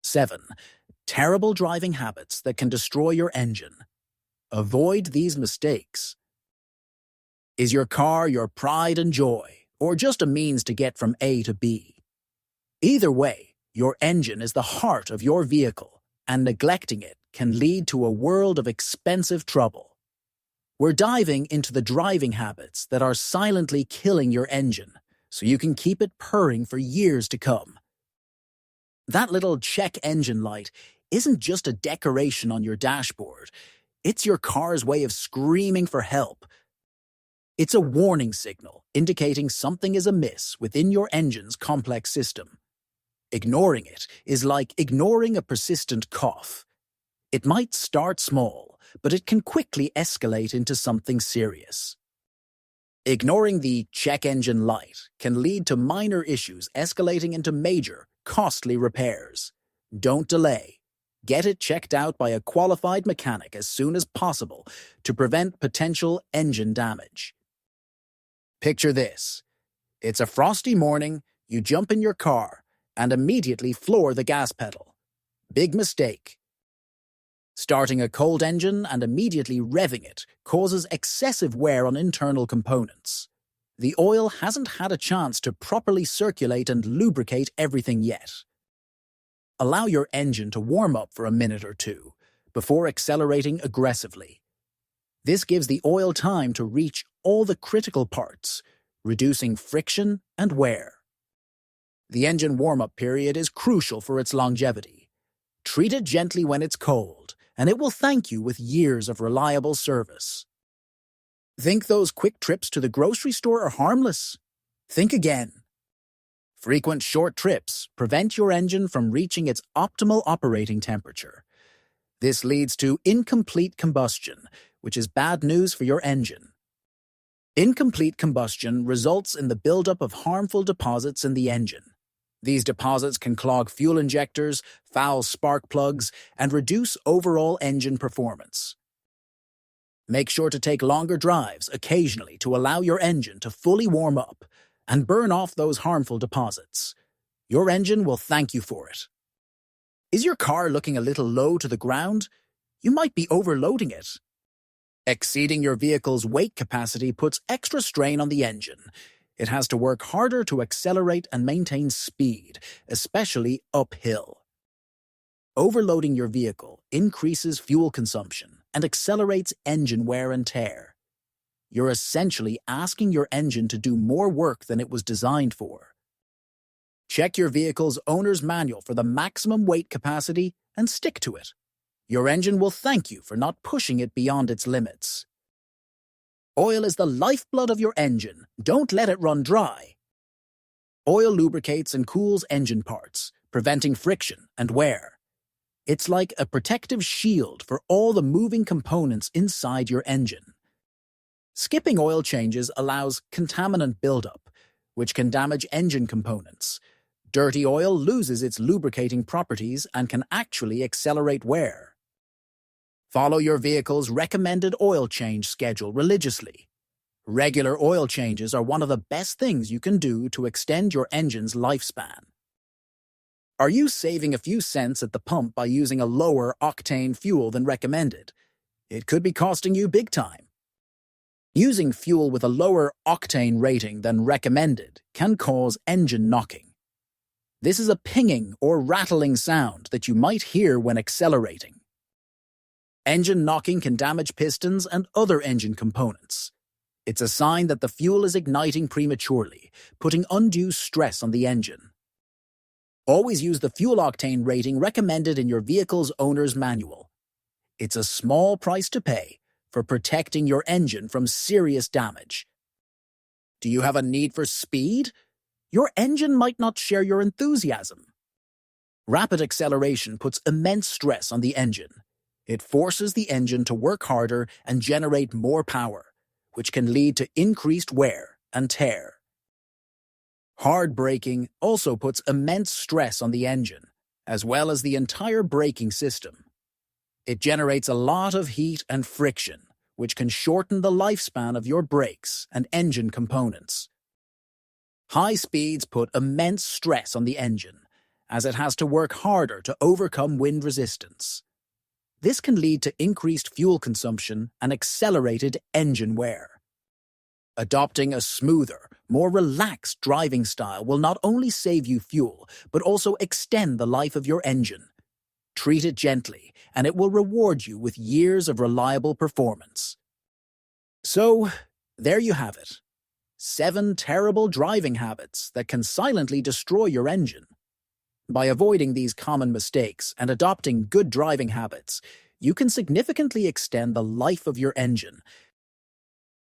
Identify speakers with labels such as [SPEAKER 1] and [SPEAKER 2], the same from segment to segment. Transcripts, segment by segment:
[SPEAKER 1] 7. Terrible driving habits that can destroy your engine. Avoid these mistakes. Is your car your pride and joy, or just a means to get from A to B? Either way, your engine is the heart of your vehicle, and neglecting it can lead to a world of expensive trouble. We're diving into the driving habits that are silently killing your engine, so you can keep it purring for years to come. That little check engine light isn't just a decoration on your dashboard. It's your car's way of screaming for help. It's a warning signal indicating something is amiss within your engine's complex system. Ignoring it is like ignoring a persistent cough. It might start small, but it can quickly escalate into something serious. Ignoring the check engine light can lead to minor issues escalating into major, costly repairs. Don't delay. Get it checked out by a qualified mechanic as soon as possible to prevent potential engine damage. Picture this. It's a frosty morning, you jump in your car, and immediately floor the gas pedal. Big mistake. Starting a cold engine and immediately revving it causes excessive wear on internal components. The oil hasn't had a chance to properly circulate and lubricate everything yet. Allow your engine to warm up for a minute or two before accelerating aggressively. This gives the oil time to reach all the critical parts, reducing friction and wear. The engine warm-up period is crucial for its longevity. Treat it gently when it's cold, and it will thank you with years of reliable service. Think those quick trips to the grocery store are harmless? Think again. Frequent short trips prevent your engine from reaching its optimal operating temperature. This leads to incomplete combustion, which is bad news for your engine. Incomplete combustion results in the buildup of harmful deposits in the engine. These deposits can clog fuel injectors, foul spark plugs, and reduce overall engine performance. Make sure to take longer drives occasionally to allow your engine to fully warm up and burn off those harmful deposits. Your engine will thank you for it. Is your car looking a little low to the ground? You might be overloading it. Exceeding your vehicle's weight capacity puts extra strain on the engine. It has to work harder to accelerate and maintain speed, especially uphill. Overloading your vehicle increases fuel consumption and accelerates engine wear and tear. You're essentially asking your engine to do more work than it was designed for. Check your vehicle's owner's manual for the maximum weight capacity and stick to it. Your engine will thank you for not pushing it beyond its limits. Oil is the lifeblood of your engine. Don't let it run dry. Oil lubricates and cools engine parts, preventing friction and wear. It's like a protective shield for all the moving components inside your engine. Skipping oil changes allows contaminant buildup, which can damage engine components. Dirty oil loses its lubricating properties and can actually accelerate wear. Follow your vehicle's recommended oil change schedule religiously. Regular oil changes are one of the best things you can do to extend your engine's lifespan. Are you saving a few cents at the pump by using a lower octane fuel than recommended? It could be costing you big time. Using fuel with a lower octane rating than recommended can cause engine knocking. This is a pinging or rattling sound that you might hear when accelerating. Engine knocking can damage pistons and other engine components. It's a sign that the fuel is igniting prematurely, putting undue stress on the engine. Always use the fuel octane rating recommended in your vehicle's owner's manual. It's a small price to pay for protecting your engine from serious damage. Do you have a need for speed? Your engine might not share your enthusiasm. Rapid acceleration puts immense stress on the engine. It forces the engine to work harder and generate more power, which can lead to increased wear and tear. Hard braking also puts immense stress on the engine, as well as the entire braking system. It generates a lot of heat and friction, which can shorten the lifespan of your brakes and engine components. High speeds put immense stress on the engine, as it has to work harder to overcome wind resistance. This can lead to increased fuel consumption and accelerated engine wear. Adopting a smoother, more relaxed driving style will not only save you fuel, but also extend the life of your engine. Treat it gently, and it will reward you with years of reliable performance. So, there you have it. 7 terrible driving habits that can silently destroy your engine. By avoiding these common mistakes and adopting good driving habits, you can significantly extend the life of your engine.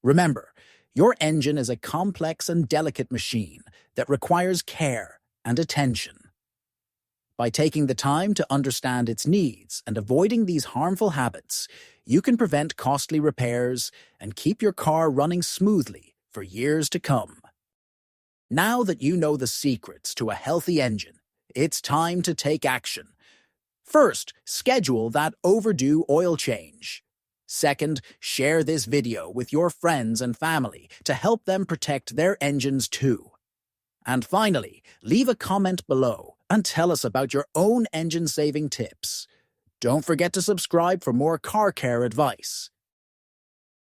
[SPEAKER 1] Remember, your engine is a complex and delicate machine that requires care and attention. By taking the time to understand its needs and avoiding these harmful habits, you can prevent costly repairs and keep your car running smoothly for years to come. Now that you know the secrets to a healthy engine, it's time to take action. First, schedule that overdue oil change. Second, share this video with your friends and family to help them protect their engines too. And finally, leave a comment below and tell us about your own engine-saving tips. Don't forget to subscribe for more car care advice.